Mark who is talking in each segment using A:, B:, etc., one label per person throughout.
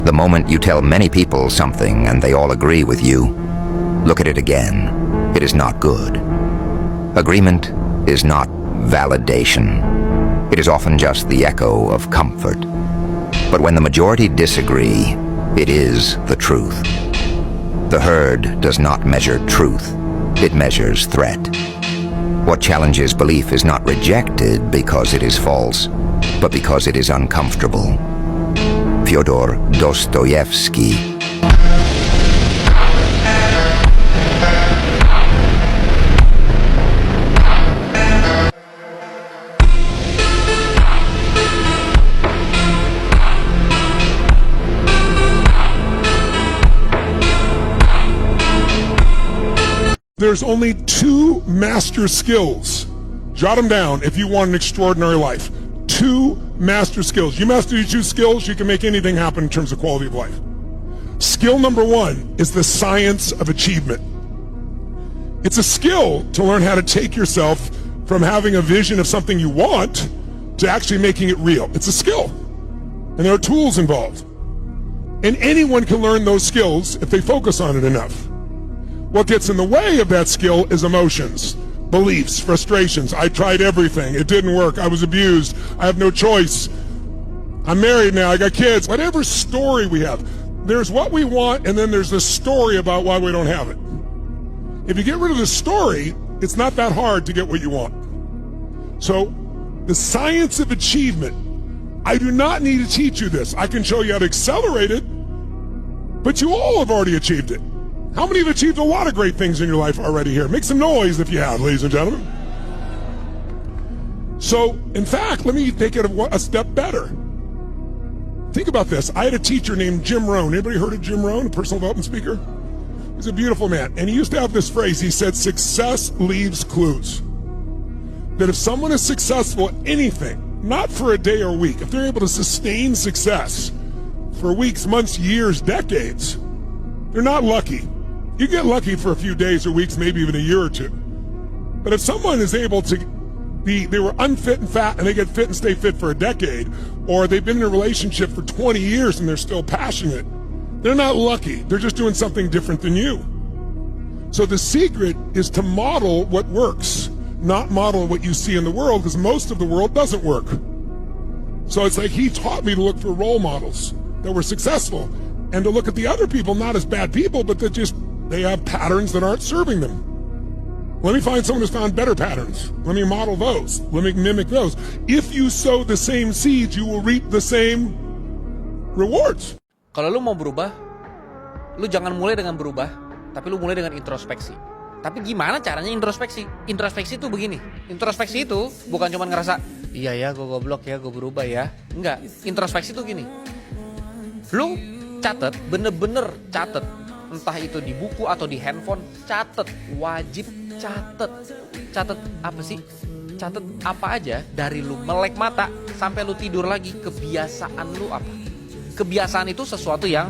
A: The moment you tell many people something and they all agree with you, look at it again. It is not good. Agreement is not validation. It is often just the echo of comfort. But when the majority disagree, it is the truth. The herd does not measure truth. It measures threat. What challenges belief is not rejected because it is false, but because it is uncomfortable. Fyodor Dostoevsky.
B: There's only 2 master skills. Jot them down if you want an extraordinary life. 2 master skills. You master these 2 skills, you can make anything happen in terms of quality of life. Skill number 1 is the science of achievement. It's a skill to learn how to take yourself from having a vision of something you want to actually making it real. It's a skill. And there are tools involved. And anyone can learn those skills if they focus on it enough. What gets in the way of that skill is emotions, beliefs, frustrations. I tried everything. It didn't work. I was abused. I have no choice. I'm married now. I got kids. Whatever story we have, there's what we want, and then there's the story about why we don't have it. If you get rid of the story, it's not that hard to get what you want. So, the science of achievement, I do not need to teach you this. I can show you how to accelerate it, but you all have already achieved it. How many have achieved a lot of great things in your life already here? Make some noise if you have, ladies and gentlemen. So, in fact, let me take it a step better. Think about this. I had a teacher named Jim Rohn. Anybody heard of Jim Rohn, a personal development speaker? He's a beautiful man. And he used to have this phrase. He said, success leaves clues. That if someone is successful at anything, not for a day or a week, if they're able to sustain success for weeks, months, years, decades, they're not lucky. You get lucky for a few days or weeks, maybe even a year or 2. But if someone is able to they were unfit and fat and they get fit and stay fit for a decade, or they've been in a relationship for 20 years and they're still passionate, they're not lucky. They're just doing something different than you. So the secret is to model what works, not model what you see in the world, because most of the world doesn't work. So it's like he taught me to look for role models that were successful and to look at the other people not as bad people, but that just they have patterns that aren't serving them. Let me find someone who's found better patterns. Let me model those. Let me mimic those. If you sow the same seeds, you will reap the same rewards.
C: Kalau lu mau berubah, lu jangan mulai dengan berubah, tapi lu mulai dengan introspeksi. Tapi gimana caranya introspeksi? Introspeksi itu begini. Introspeksi itu bukan cuma ngerasa, iya ya gue goblok ya, gue berubah ya. Enggak, introspeksi itu gini. Lu catet, bener-bener catet. Entah itu di buku atau di handphone, catet, wajib catet. Catet apa sih? Catet apa aja dari lu melek mata sampai lu tidur lagi, kebiasaan lu apa? Kebiasaan itu sesuatu yang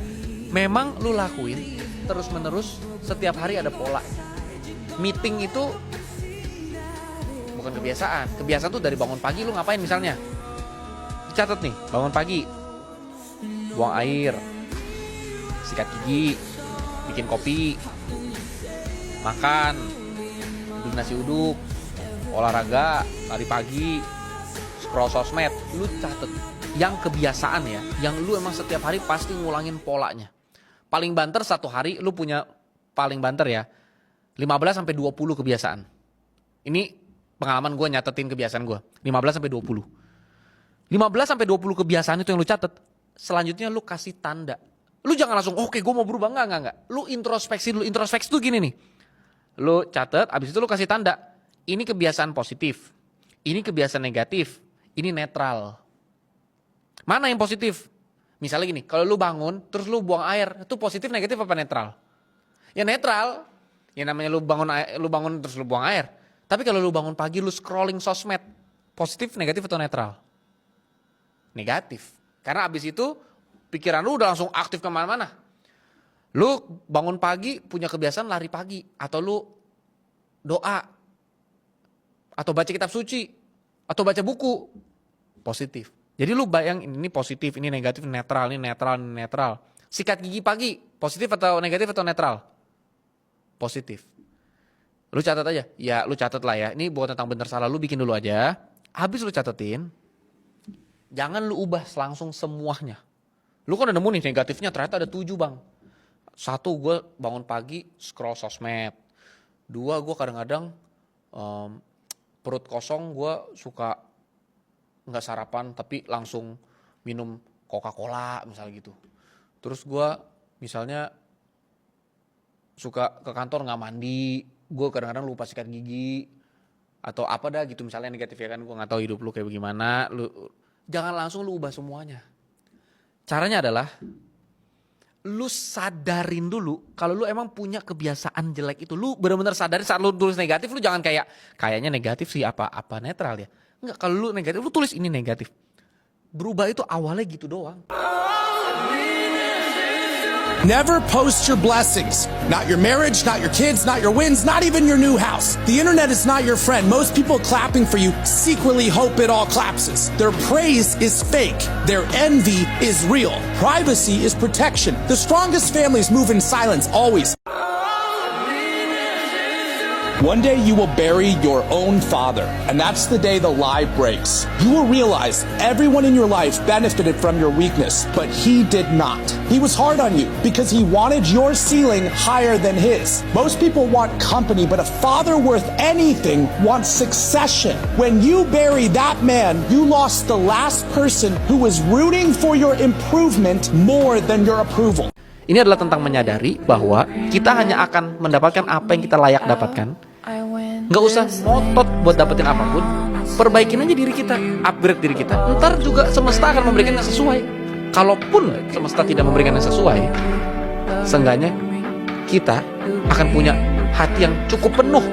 C: memang lu lakuin terus menerus, setiap hari ada pola. Meeting itu bukan kebiasaan. Kebiasaan tuh dari bangun pagi lu ngapain misalnya. Catet nih, bangun pagi, buang air, sikat gigi, bikin kopi, makan, bikin nasi uduk, olahraga, lari pagi, scroll sosmed. Lu catet yang kebiasaan ya, yang lu emang setiap hari pasti ngulangin polanya. Paling banter satu hari lu punya, paling banter ya, 15-20 kebiasaan. Ini pengalaman gue nyatetin kebiasaan gue, 15-20. 15-20 kebiasaan itu yang lu catet. Selanjutnya lu kasih tanda. Lu jangan langsung, oke gue mau berubah, enggak. Lu introspeksi dulu. Introspeksi tuh gini nih. Lu catet, abis itu lu kasih tanda. Ini kebiasaan positif. Ini kebiasaan negatif. Ini netral. Mana yang positif? Misalnya gini, kalau lu bangun, terus lu buang air. Itu positif, negatif, apa netral? Ya netral. Ya namanya lu bangun terus lu buang air. Tapi kalau lu bangun pagi, lu scrolling sosmed. Positif, negatif, atau netral? Negatif. Karena abis itu, pikiran lu udah langsung aktif kemana-mana. Lu bangun pagi punya kebiasaan lari pagi. Atau lu doa. Atau baca kitab suci. Atau baca buku. Positif. Jadi lu bayangin ini positif, ini negatif, netral, ini netral, ini netral. Sikat gigi pagi, positif atau negatif atau netral? Positif. Lu catat aja. Ya lu catat lah ya. Ini bukan tentang benar salah, lu bikin dulu aja. Habis lu catetin, jangan lu ubah langsung semuanya. Lu kan udah nemu nih negatifnya ternyata ada 7 bang. 1, gue bangun pagi scroll sosmed. 2, gue kadang-kadang perut kosong, gue suka nggak sarapan tapi langsung minum Coca-Cola misalnya gitu. Terus gue misalnya suka ke kantor nggak mandi, gue kadang-kadang lupa sikat gigi atau apa dah gitu misalnya negatif ya kan. Gue nggak tahu hidup lu kayak bagaimana. Lu jangan langsung lu ubah semuanya. Caranya adalah lu sadarin dulu kalau lu emang punya kebiasaan jelek itu. Lu benar-benar sadarin saat lu tulis negatif, lu jangan kayaknya negatif sih apa netral ya. Enggak, kalau lu negatif lu tulis ini negatif. Berubah itu awalnya gitu doang.
D: Never post your blessings. Not your marriage, not your kids, not your wins, not even your new house. The internet is not your friend. Most people clapping for you secretly hope it all collapses. Their praise is fake. Their envy is real. Privacy is protection. The strongest families move in silence, always. One day you will bury your own father, and that's the day the lie breaks. You will realize everyone in your life benefited from your weakness, but he did not. He was hard on you because he wanted your ceiling higher than his. Most people want company, but a father worth anything wants succession. When you bury that man, you lost the last person who was rooting for your improvement more than your approval.
C: Ini adalah tentang menyadari bahwa kita hanya akan mendapatkan apa yang kita layak dapatkan. Nggak usah ngotot buat dapetin apapun. Perbaikin aja diri kita, upgrade diri kita. Ntar juga semesta akan memberikan yang sesuai. Kalaupun semesta tidak memberikan yang sesuai, seenggaknya kita akan punya hati yang cukup penuh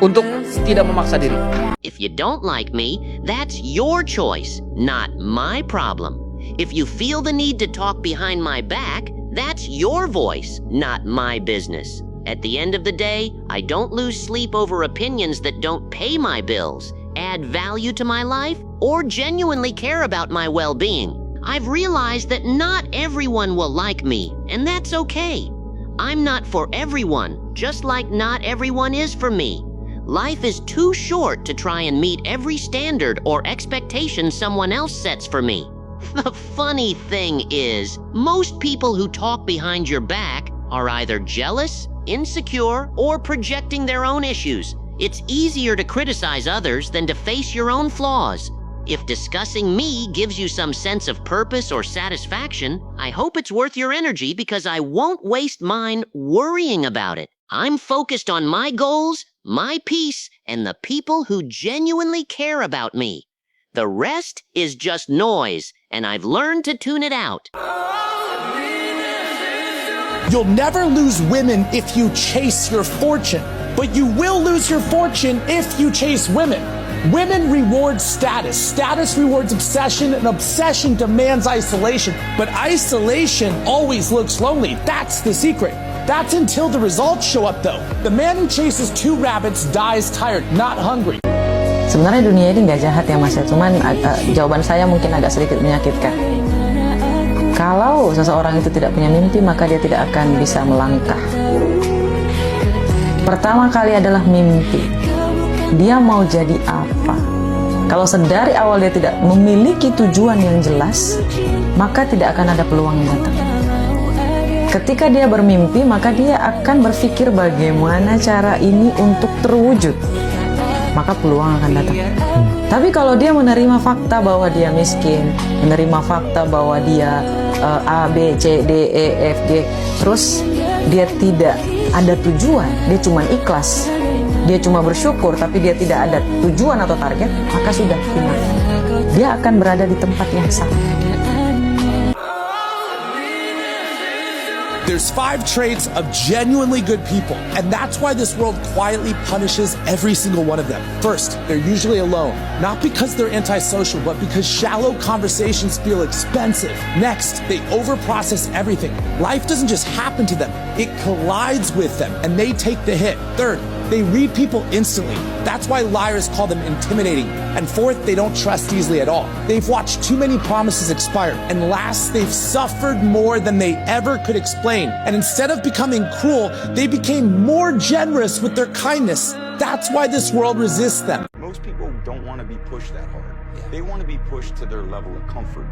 C: untuk tidak memaksa diri.
E: If you don't like me, that's your choice, not my problem. If you feel the need to talk behind my back, that's your voice, not my business. At the end of the day, I don't lose sleep over opinions that don't pay my bills, add value to my life, or genuinely care about my well-being. I've realized that not everyone will like me, and that's okay. I'm not for everyone, just like not everyone is for me. Life is too short to try and meet every standard or expectation someone else sets for me. The funny thing is, most people who talk behind your back are either jealous, insecure, or projecting their own issues. It's easier to criticize others than to face your own flaws. If discussing me gives you some sense of purpose or satisfaction, I hope it's worth your energy because I won't waste mine worrying about it. I'm focused on my goals, my peace, and the people who genuinely care about me. The rest is just noise, and I've learned to tune it out.
D: You'll never lose women if you chase your fortune, but you will lose your fortune if you chase women. Women reward status. Status rewards obsession, and obsession demands isolation. But isolation always looks lonely. That's the secret. That's until the results show up, though. The man who chases 2 rabbits dies tired, not hungry.
F: Sebenarnya dunia ini nggak jahat ya Mas ya, cuman jawaban saya mungkin agak sedikit menyakitkan. Kalau seseorang itu tidak punya mimpi, maka dia tidak akan bisa melangkah. Pertama kali adalah mimpi. Dia mau jadi apa? Kalau sedari awal dia tidak memiliki tujuan yang jelas, maka tidak akan ada peluang yang datang. Ketika dia bermimpi, maka dia akan berpikir bagaimana cara ini untuk terwujud. Maka peluang akan datang. Tapi kalau dia menerima fakta bahwa dia miskin, menerima fakta bahwa dia A, B, C, D, E, F, G, terus dia tidak ada tujuan, dia cuma ikhlas, dia cuma bersyukur, tapi dia tidak ada tujuan atau target, maka sudah enough. Dia akan berada di tempat yang sama.
D: There's 5 traits of genuinely good people, and that's why this world quietly punishes every single one of them. First, they're usually alone, not because they're antisocial, but because shallow conversations feel expensive. Next, they overprocess everything. Life doesn't just happen to them, it collides with them, and they take the hit. Third, They read people instantly. That's why liars call them intimidating. And fourth, they don't trust easily at all. They've watched too many promises expire. And last, they've suffered more than they ever could explain. And instead of becoming cruel, they became more generous with their kindness. That's why this world resists them.
G: Most people don't want to be pushed that hard. They want to be pushed to their level of comfort.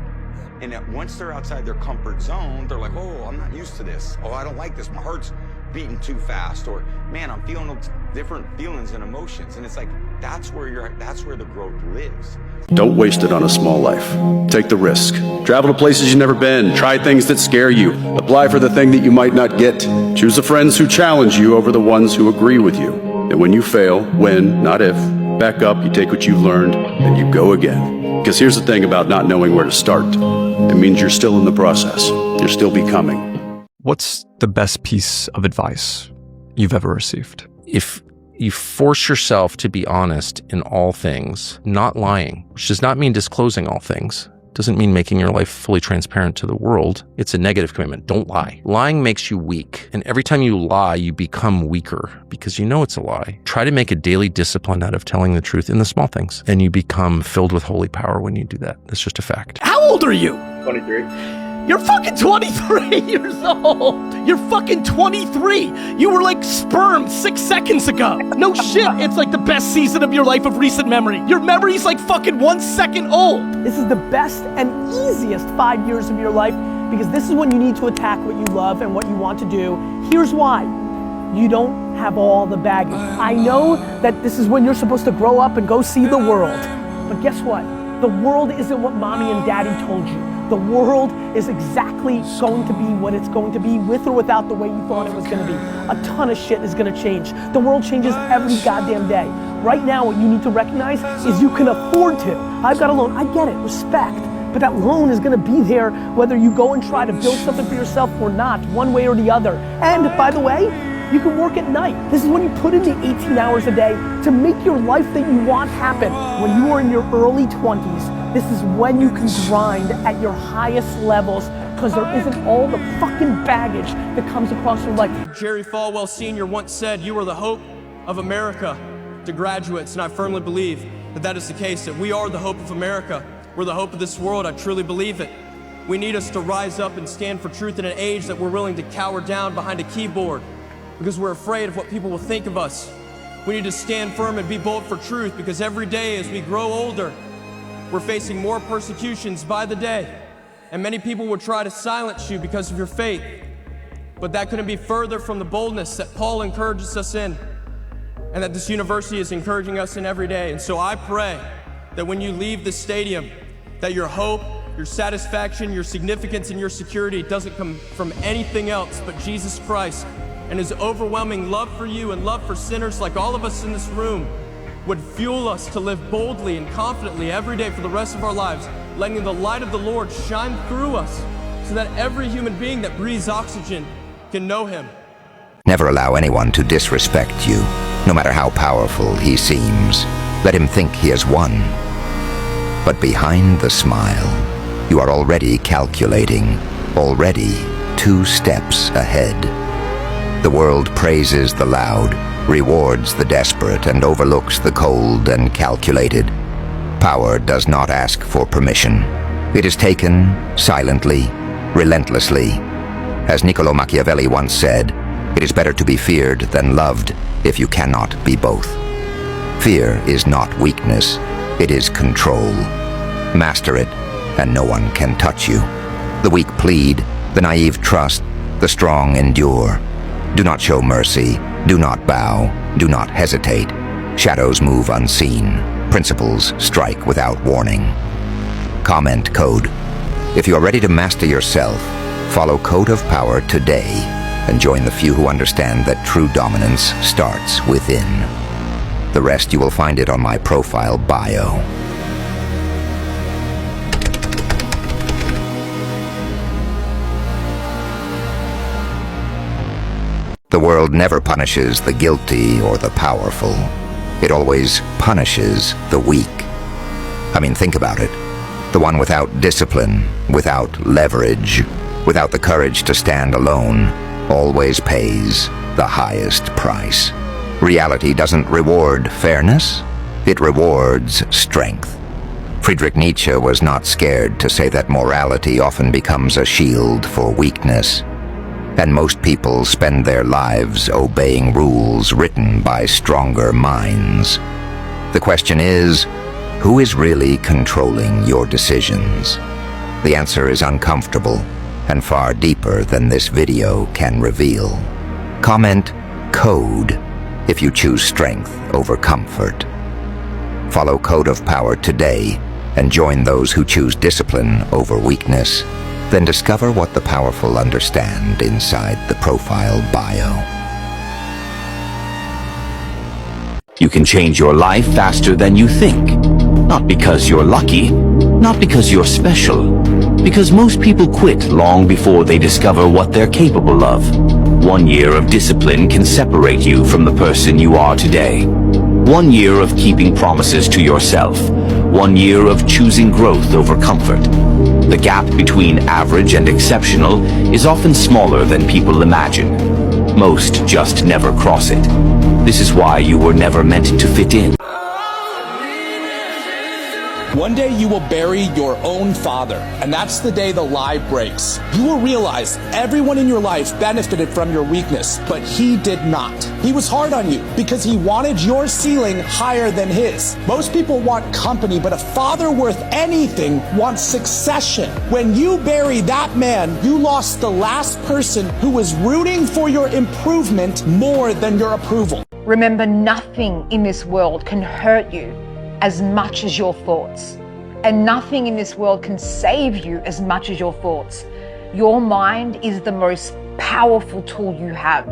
G: And that once they're outside their comfort zone, they're like, oh, I'm not used to this. Oh, I don't like this. My heart's beating too fast. Or, man, I'm feeling different feelings and emotions. And it's like, that's where the growth lives.
H: Don't waste it on a small life. Take the risk. Travel to places you've never been. Try things that scare you. Apply for the thing that you might not get. Choose the friends who challenge you over the ones who agree with you. And when you fail, when, not if, back up, you take what you've learned, and you go again. Because here's the thing about not knowing where to start. It means you're still in the process. You're still becoming.
I: What's the best piece of advice you've ever received?
J: If you force yourself to be honest in all things, not lying, which does not mean disclosing all things, doesn't mean making your life fully transparent to the world. It's a negative commitment. Don't lie. Lying makes you weak. And every time you lie, you become weaker because you know it's a lie. Try to make a daily discipline out of telling the truth in the small things. And you become filled with holy power when you do that. That's just a fact.
K: How old are you?
L: 23.
K: You're fucking 23 years old. You're fucking 23. You were like sperm 6 seconds ago. No shit. It's like the best season of your life of recent memory. Your memory's like fucking 1 second old.
M: This is the best and easiest 5 years of your life because this is when you need to attack what you love and what you want to do. Here's why. You don't have all the baggage. I know that this is when you're supposed to grow up and go see the world. But guess what? The world isn't what mommy and daddy told you. The world is exactly going to be what it's going to be, with or without the way you thought it was going to be. A ton of shit is going to change. The world changes every goddamn day. Right now, what you need to recognize is you can afford to. I've got a loan. I get it. Respect. But that loan is going to be there whether you go and try to build something for yourself or not, one way or the other. And by the way, you can work at night. This is when you put in the 18 hours a day to make your life that you want happen. When you are in your early 20s, this is when you can grind at your highest levels because there isn't all the fucking baggage that comes across your life.
N: Jerry Falwell Sr. once said, "You are the hope of America," to graduates, and I firmly believe that that is the case, that we are the hope of America. We're the hope of this world. I truly believe it. We need us to rise up and stand for truth in an age that we're willing to cower down behind a keyboard because we're afraid of what people will think of us. We need to stand firm and be bold for truth because every day as we grow older, we're facing more persecutions by the day, and many people will try to silence you because of your faith. But that couldn't be further from the boldness that Paul encourages us in, and that this university is encouraging us in every day. And so I pray that when you leave this stadium, that your hope, your satisfaction, your significance, and your security doesn't come from anything else but Jesus Christ and his overwhelming love for you and love for sinners like all of us in this room would fuel us to live boldly and confidently every day for the rest of our lives, letting the light of the Lord shine through us so that every human being that breathes oxygen can know him.
A: Never allow anyone to disrespect you, no matter how powerful he seems. Let him think he has won. But behind the smile, you are already calculating, already 2 steps ahead. The world praises the loud, rewards the desperate, and overlooks the cold and calculated. Power does not ask for permission. It is taken silently, relentlessly. As Niccolo Machiavelli once said, it is better to be feared than loved if you cannot be both. Fear is not weakness, it is control. Master it, and no one can touch you. The weak plead, the naive trust, the strong endure. Do not show mercy, do not bow, do not hesitate. Shadows move unseen, principles strike without warning. Comment code. If you are ready to master yourself, follow Code of Power today and join the few who understand that true dominance starts within. The rest you will find it on my profile bio. The world never punishes the guilty or the powerful. It always punishes the weak. I mean, think about it. The one without discipline, without leverage, without the courage to stand alone, always pays the highest price. Reality doesn't reward fairness, it rewards strength. Friedrich Nietzsche was not scared to say that morality often becomes a shield for weakness. And most people spend their lives obeying rules written by stronger minds. The question is, who is really controlling your decisions? The answer is uncomfortable and far deeper than this video can reveal. Comment code if you choose strength over comfort. Follow Code of Power today and join those who choose discipline over weakness. Then discover what the powerful understand inside the profile bio.
L: You can change your life faster than you think. Not because you're lucky, not because you're special, because most people quit long before they discover what they're capable of. 1 year of discipline can separate you from the person you are today. 1 year of keeping promises to yourself. 1 year of choosing growth over comfort. The gap between average and exceptional is often smaller than people imagine. Most just never cross it. This is why you were never meant to fit in.
D: One day you will bury your own father, and that's the day the lie breaks. You will realize everyone in your life benefited from your weakness, but he did not. He was hard on you because he wanted your ceiling higher than his. Most people want company, but a father worth anything wants succession. When you bury that man, you lost the last person who was rooting for your improvement more than your approval.
O: Remember, nothing in this world can hurt you as much as your thoughts. And nothing in this world can save you as much as your thoughts. Your mind is the most powerful tool you have.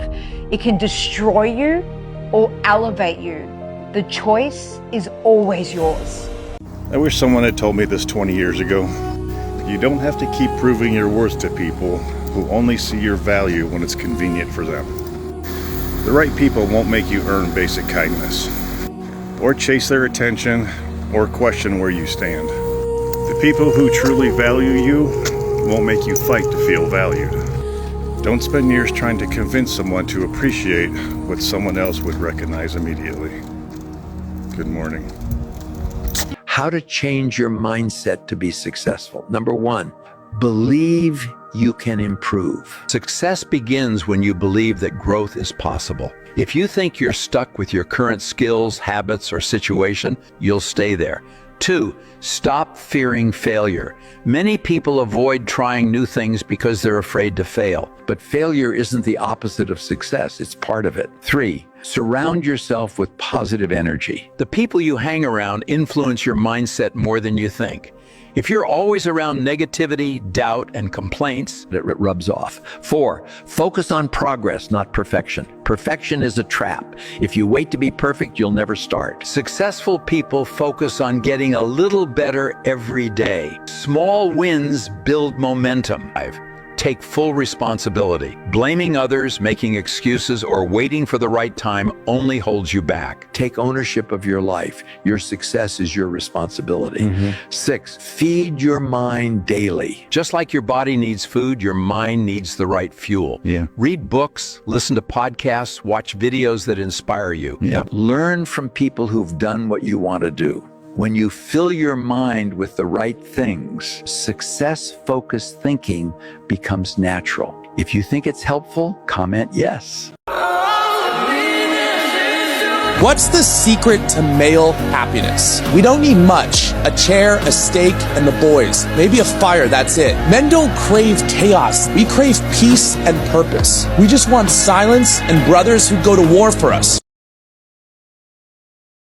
O: It can destroy you or elevate you. The choice is always yours.
P: I wish someone had told me this 20 years ago. You don't have to keep proving your worth to people who only see your value when it's convenient for them. The right people won't make you earn basic kindness, or chase their attention, or question where you stand. The people who truly value you won't make you fight to feel valued. Don't spend years trying to convince someone to appreciate what someone else would recognize immediately. Good morning.
Q: How to change your mindset to be successful. Number one, believe you can improve. Success begins when you believe that growth is possible. If you think you're stuck with your current skills, habits, or situation, you'll stay there. 2, stop fearing failure. Many people avoid trying new things because they're afraid to fail. But failure isn't the opposite of success, it's part of it. 3, surround yourself with positive energy. The people you hang around influence your mindset more than you think. If you're always around negativity, doubt, and complaints, it rubs off. 4, focus on progress, not perfection. Perfection is a trap. If you wait to be perfect, you'll never start. Successful people focus on getting a little better every day. Small wins build momentum. 5, take full responsibility. Blaming others, making excuses, or waiting for the right time only holds you back. Take ownership of your life. Your success is your responsibility. 6, feed your mind daily. Just like your body needs food, your mind needs the right fuel. Read books, listen to podcasts, watch videos that inspire you. Learn from people who've done what you want to do. When you fill your mind with the right things, success-focused thinking becomes natural. If you think it's helpful, comment yes.
D: What's the secret to male happiness? We don't need much. A chair, a steak, and the boys. Maybe a fire, that's it. Men don't crave chaos. We crave peace and purpose. We just want silence and brothers who go to war for us.